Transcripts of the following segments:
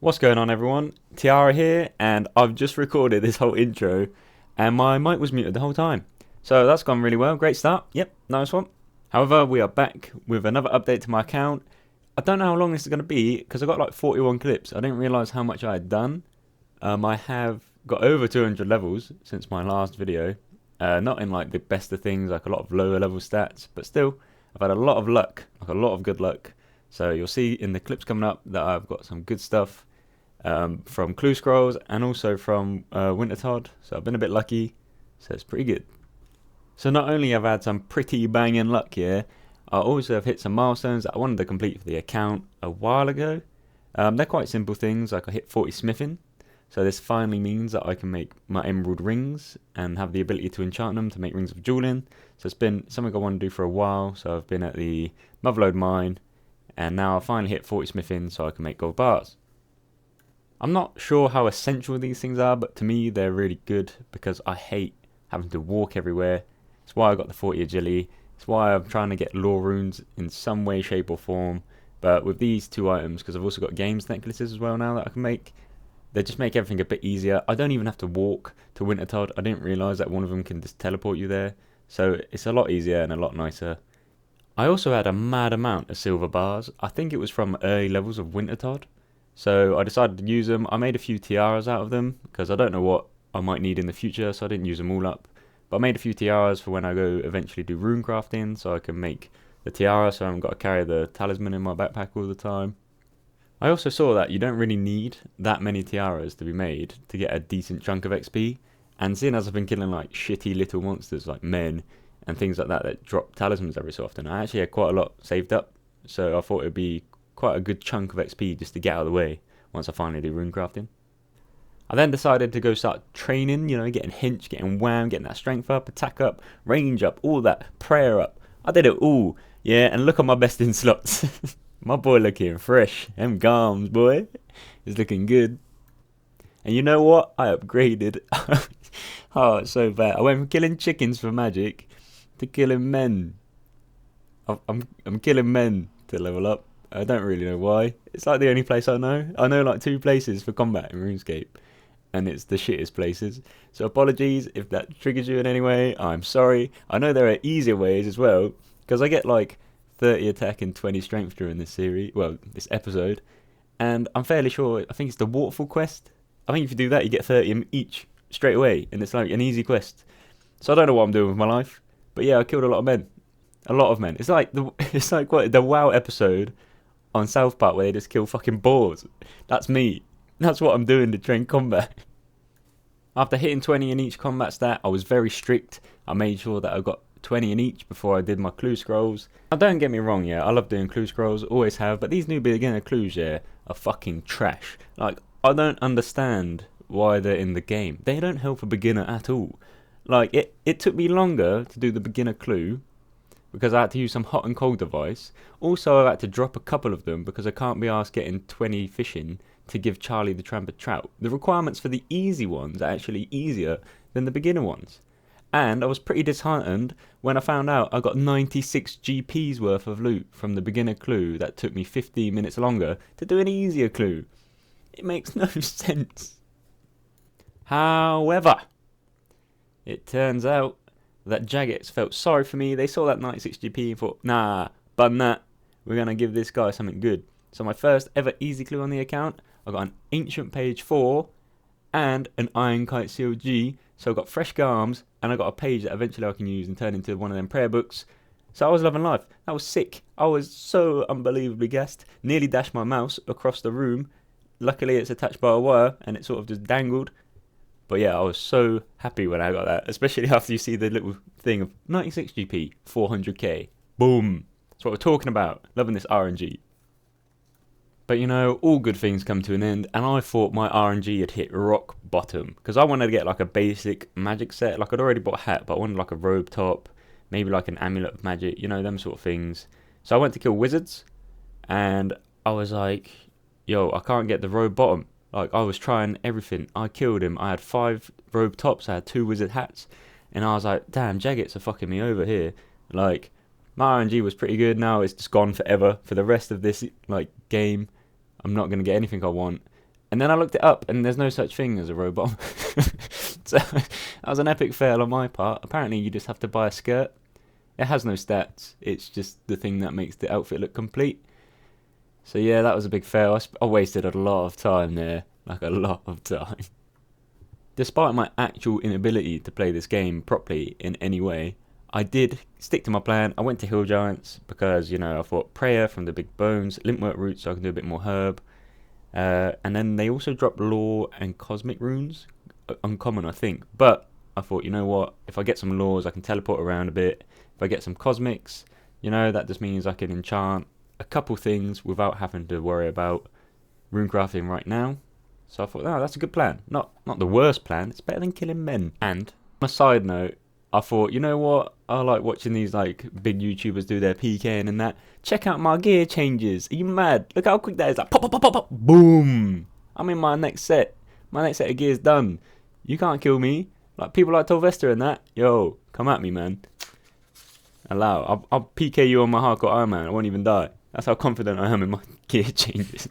What's going on, everyone? Tiara here, and I've just recorded this whole intro and my mic was muted the whole time. So that's gone really well. Great start. Yep, nice one. However, we are back with another update to my account. I don't know how long this is going to be because I got like 41 clips. I didn't realise how much I had done. I have got over 200 levels since my last video. Not in like the best of things, like a lot of lower level stats, but still, I've had a lot of luck, like a lot of good luck. So you'll see in the clips coming up that I've got some good stuff. From Cluescrolls and also from Wintertodt, so I've been a bit lucky, so it's pretty good. So not only have I had some pretty banging luck here, I also have hit some milestones that I wanted to complete for the account a while ago. They're quite simple things, like I hit 40 smithing, so this finally means that I can make my emerald rings and have the ability to enchant them to make rings of jewelling. So it's been something I want to do for a while, so I've been at the Motherlode mine, and now I finally hit 40 smithing so I can make gold bars. I'm not sure how essential these things are, but to me they're really good because I hate having to walk everywhere. It's why I got the 40 agility. It's why I'm trying to get lore runes in some way, shape or form. But with these two items, because I've also got games necklaces as well now that I can make, they just make everything a bit easier. I don't even have to walk to Wintertodt. I didn't realise that one of them can just teleport you there. So it's a lot easier and a lot nicer. I also had a mad amount of silver bars. I think it was from early levels of Wintertodt. So I decided to use them. I made a few tiaras out of them because I don't know what I might need in the future, so I didn't use them all up. But I made a few tiaras for when I go eventually do rune crafting, so I can make the tiara so I haven't got to carry the talisman in my backpack all the time. I also saw that you don't really need that many tiaras to be made to get a decent chunk of XP. And seeing as I've been killing like shitty little monsters like men and things like that that drop talismans every so often, I actually had quite a lot saved up. So I thought it would be quite a good chunk of XP just to get out of the way once I finally do rune crafting. I then decided to go start training, getting hinch, getting wham, getting that strength up, attack up, range up, all that, prayer up. I did it all, yeah, and look at my best in slots. My boy looking fresh, them garms, boy, is looking good. And you know what? I upgraded. Oh, it's so bad. I went from killing chickens for magic to killing men. I'm killing men to level up. I don't really know why. It's like the only place I know. I know like 2 places for combat in RuneScape, and it's the shittest places. So apologies if that triggers you in any way. I'm sorry. I know there are easier ways as well, because I get like 30 attack and 20 strength during this series, well, this episode, and I'm fairly sure, I think it's the Waterfall quest. I think if you do that, you get 30 in each straight away, and it's like an easy quest. So I don't know what I'm doing with my life, but yeah, I killed a lot of men. A lot of men. It's like the WoW episode on South Park where they just kill fucking boars. That's me. That's what I'm doing to train combat. After hitting 20 in each combat stat, I was very strict. I made sure that I got 20 in each before I did my clue scrolls. Now don't get me wrong, yeah, I love doing clue scrolls, always have, but these new beginner clues, yeah, are fucking trash. Like, I don't understand why they're in the game. They don't help a beginner at all. Like, it took me longer to do the beginner clue because I had to use some hot and cold device. Also, I had to drop a couple of them because I can't be asked getting 20 fishing to give Charlie the Tramper Trout. The requirements for the easy ones are actually easier than the beginner ones. And I was pretty disheartened when I found out I got 96 GP's worth of loot from the beginner clue that took me 15 minutes longer to do an easier clue. It makes no sense. However, it turns out that Jagex felt sorry for me. They saw that 96 GP and thought, nah, bun that. We're going to give this guy something good. So my first ever easy clue on the account, I got an Ancient Page 4 and an Iron Kite Seal G. So I got fresh garms and I got a page that eventually I can use and turn into one of them prayer books. So I was loving life. That was sick. I was so unbelievably gassed. Nearly dashed my mouse across the room. Luckily it's attached by a wire and it sort of just dangled. But yeah, I was so happy when I got that, especially after you see the little thing of 96 GP, 400k. Boom. That's what we're talking about. Loving this RNG. But all good things come to an end, and I thought my RNG had hit rock bottom, because I wanted to get like a basic magic set. Like I'd already bought a hat, but I wanted like a robe top, maybe like an amulet of magic, them sort of things. So I went to kill wizards, and I was like, yo, I can't get the robe bottom. Like, I was trying everything. I killed him. I had 5 robe tops. I had 2 wizard hats. And I was like, damn, Jagex are fucking me over here. Like, my RNG was pretty good. Now it's just gone forever. For the rest of this, like, game, I'm not going to get anything I want. And then I looked it up, and there's no such thing as a robot. So that was an epic fail on my part. Apparently, you just have to buy a skirt. It has no stats. It's just the thing that makes the outfit look complete. So yeah, that was a big fail. I wasted a lot of time there. Like a lot of time. Despite my actual inability to play this game properly in any way, I did stick to my plan. I went to Hill Giants because, you know, I thought prayer from the big bones, limpwort roots so I can do a bit more herb. And then they also dropped lore and cosmic runes. Uncommon, I think. But I thought, you know what, if I get some lores, I can teleport around a bit. If I get some cosmics, you know, that just means I can enchant a couple things without having to worry about rune crafting right now. So I thought, oh, that's a good plan. Not the worst plan. It's better than killing men. And on a side note, I thought, you know what, I like watching these like big YouTubers do their PKing and that. Check out my gear changes. Are you mad? Look how quick that is. Like pop, pop, pop, pop, pop. Boom. I'm in my next set. My next set of gear's done. You can't kill me. Like people like Torvesta and that. Yo, come at me, man. Allow. I'll PK you on my hardcore Iron Man. I won't even die. That's how confident I am in my gear changes.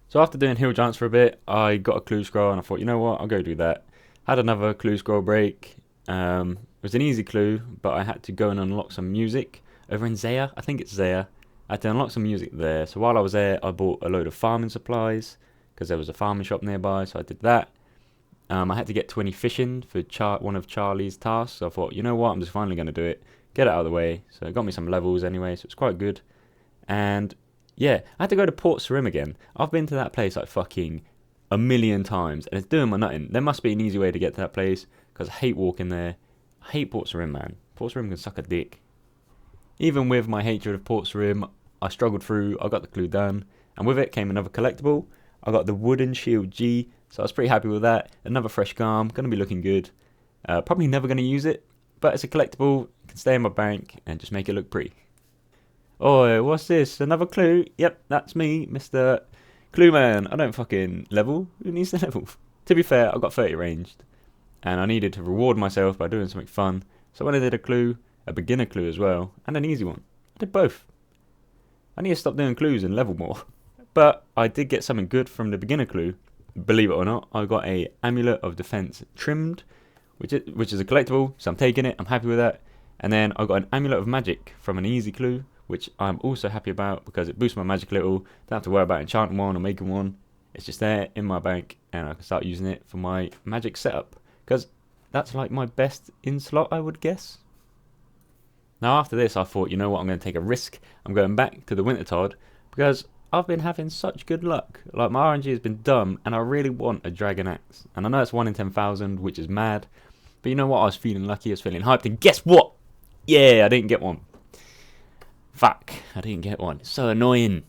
So after doing Hill Giants for a bit, I got a Cluescroll and I thought, you know what, I'll go do that. Had another Cluescroll break. It was an easy clue, but I had to go and unlock some music over in Zaya. I think it's Zaya. I had to unlock some music there. So while I was there, I bought a load of farming supplies because there was a farming shop nearby. So I did that. I had to get 20 fishing for one of Charlie's tasks. So I thought, you know what, I'm just finally going to do it. Get it out of the way. So it got me some levels anyway, so it's quite good. And yeah, I had to go to Port Sarim again. I've been to that place like fucking a million times, and it's doing my nutting. There must be an easy way to get to that place, because I hate walking there. I hate Port Sarim, man. Port Sarim can suck a dick. Even with my hatred of Port Sarim, I struggled through, I got the clue done, and with it came another collectible. I got the Wooden Shield G, so I was pretty happy with that. Another fresh garm, going to be looking good. Probably never going to use it, but it's a collectible, it can stay in my bank and just make it look pretty. Oi, what's this? Another clue? Yep, that's me, Mr. Clue Man. I don't fucking level. Who needs to level? To be fair, I got 30 ranged, and I needed to reward myself by doing something fun. So when I did a clue, a beginner clue as well, and an easy one, I did both. I need to stop doing clues and level more. But I did get something good from the beginner clue. Believe it or not, I got a Amulet of Defense trimmed, which is a collectible, so I'm taking it. I'm happy with that. And then I got an Amulet of Magic from an easy clue, which I'm also happy about because it boosts my magic a little. Don't have to worry about enchanting one or making one. It's just there in my bank, and I can start using it for my magic setup, because that's like my best in slot, I would guess. Now after this, I thought, you know what, I'm going to take a risk. I'm going back to the Wintertodt because I've been having such good luck. Like, my RNG has been dumb, and I really want a Dragon Axe. And I know it's 1 in 10,000, which is mad. But you know what? I was feeling lucky. I was feeling hyped. And guess what? Yeah, I didn't get one. Fuck, I didn't get one. It's so annoying.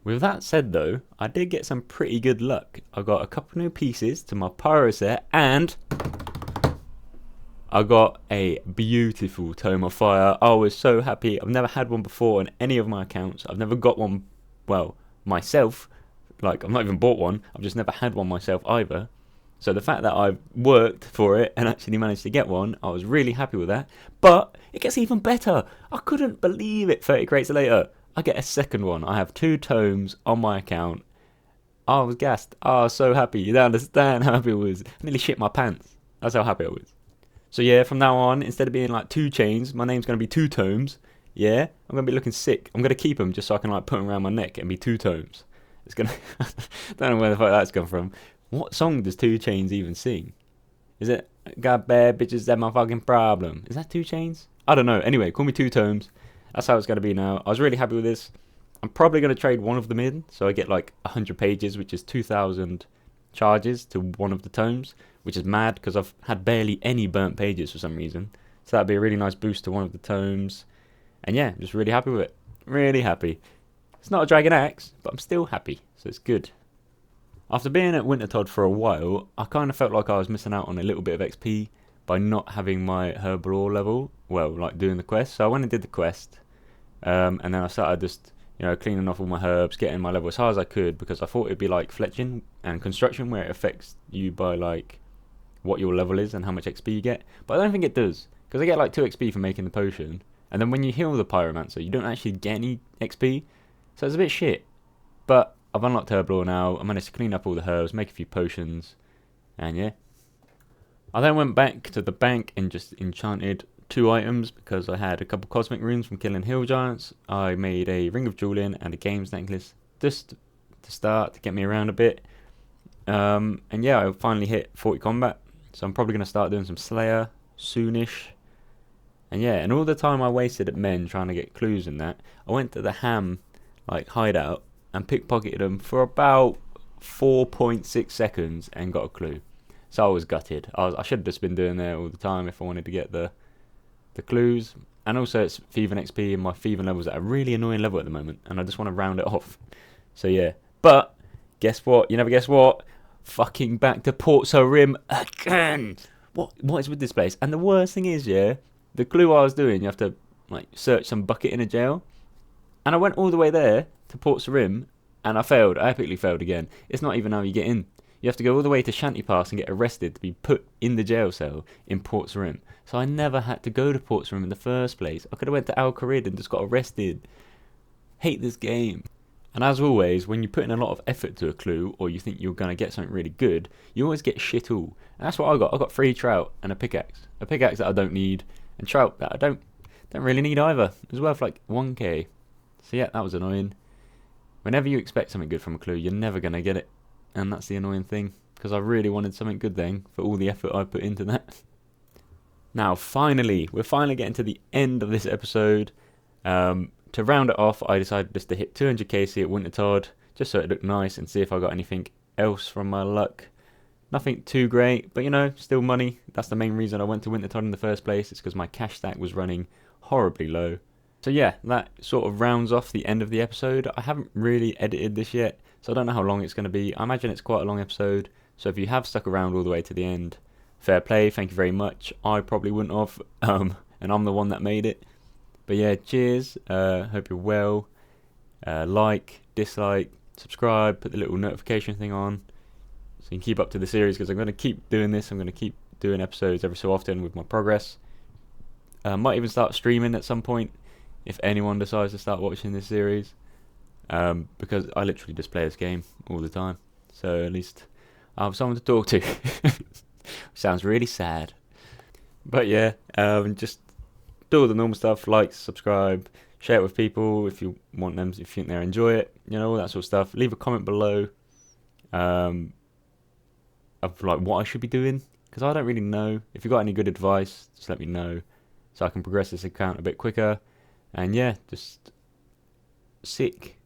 With that said, though, I did get some pretty good luck. I got a couple new pieces to my pyro set, and I got a beautiful Tome of Fire. I was so happy. I've never had one before on any of my accounts. I've never got one, well, myself. Like, I've not even bought one. I've just never had one myself either. So the fact that I've worked for it and actually managed to get one, I was really happy with that. But it gets even better. I couldn't believe it. 30 crates later, I get a second one. I have 2 tomes on my account. I was gassed. I was so happy. You don't understand how happy I was. I nearly shit my pants. That's how happy I was. So yeah, from now on, instead of being like 2 chains, my name's going to be 2 tomes. Yeah, I'm going to be looking sick. I'm going to keep them just so I can like put them around my neck and be 2 tomes. It's going to... don't know where the fuck that's come from. What song does 2 Chainz even sing? Is it got bad bitches, that my fucking problem? Is that 2 Chainz? I don't know. Anyway, call me 2 tomes. That's how it's going to be now. I was really happy with this. I'm probably going to trade one of them in, so I get like 100 pages, which is 2,000 charges to one of the tomes, which is mad because I've had barely any burnt pages for some reason. So that'd be a really nice boost to one of the tomes. And yeah, just really happy with it. Really happy. It's not a Dragon Axe, but I'm still happy, so it's good. After being at Wintertodt for a while, I kind of felt like I was missing out on a little bit of XP by not having my Herblore level, well, like doing the quest. So I went and did the quest, and then I started just, you know, cleaning off all my herbs, getting my level as high as I could, because I thought it'd be like fletching and construction, where it affects you by like what your level is and how much XP you get. But I don't think it does, because I get like 2 XP for making the potion, and then when you heal the pyromancer, you don't actually get any XP, so it's a bit shit. But I've unlocked Herblore now. I managed to clean up all the herbs, make a few potions, and yeah. I then went back to the bank and just enchanted 2 items because I had a couple cosmic runes from killing hill giants. I made a ring of jewelling and a games necklace just to start to get me around a bit. And yeah, I finally hit 40 combat, so I'm probably going to start doing some Slayer soonish. And yeah, and all the time I wasted at men trying to get clues in that, I went to the ham hideout and pickpocketed them for about 4.6 seconds and got a clue. So I was gutted. I should have just been doing there all the time if I wanted to get the clues. And also it's thieving XP and my thieving level's at a really annoying level at the moment, and I just want to round it off. So yeah, but guess what? You never guess what? Fucking back to Port Sarim again. What is with this place? And the worst thing is, yeah, the clue I was doing, you have to search some bucket in a jail, and I went all the way there to Port Sarim and I failed. I epically failed again. It's not even how you get in. You have to go all the way to Shanty Pass and get arrested to be put in the jail cell in Port Sarim. So I never had to go to Port Sarim in the first place. I could have went to Al Kharid and just got arrested. Hate this game. And as always, when you put in a lot of effort to a clue, or you think you're going to get something really good, you always get shit all. And that's what I got. I got 3 trout and a pickaxe. A pickaxe that I don't need, and trout that I don't really need either. It was worth 1k. So yeah, that was annoying. Whenever you expect something good from a clue, you're never going to get it. And that's the annoying thing, because I really wanted something good then for all the effort I put into that. Now, we're finally getting to the end of this episode. To round it off, I decided just to hit 200 KC at Wintertodt, just so it looked nice, and see if I got anything else from my luck. Nothing too great, but still money. That's the main reason I went to Wintertodt in the first place. It's because my cash stack was running horribly low. So yeah, that sort of rounds off the end of the episode. I haven't really edited this yet, so I don't know how long it's going to be. I imagine it's quite a long episode, so if you have stuck around all the way to the end, fair play, thank you very much. I probably wouldn't have, and I'm the one that made it. But yeah, cheers, hope you're well. Like, dislike, subscribe, put the little notification thing on so you can keep up to the series, because I'm going to keep doing this. I'm going to keep doing episodes every so often with my progress. Might even start streaming at some point if anyone decides to start watching this series, because I literally just play this game all the time, so at least I'll have someone to talk to. Sounds really sad, but yeah, just do all the normal stuff, like, subscribe, share it with people if you want them, if you think they'll enjoy it, all that sort of stuff. Leave a comment below of what I should be doing, because I don't really know. If you've got any good advice, just let me know so I can progress this account a bit quicker. And yeah, just sick.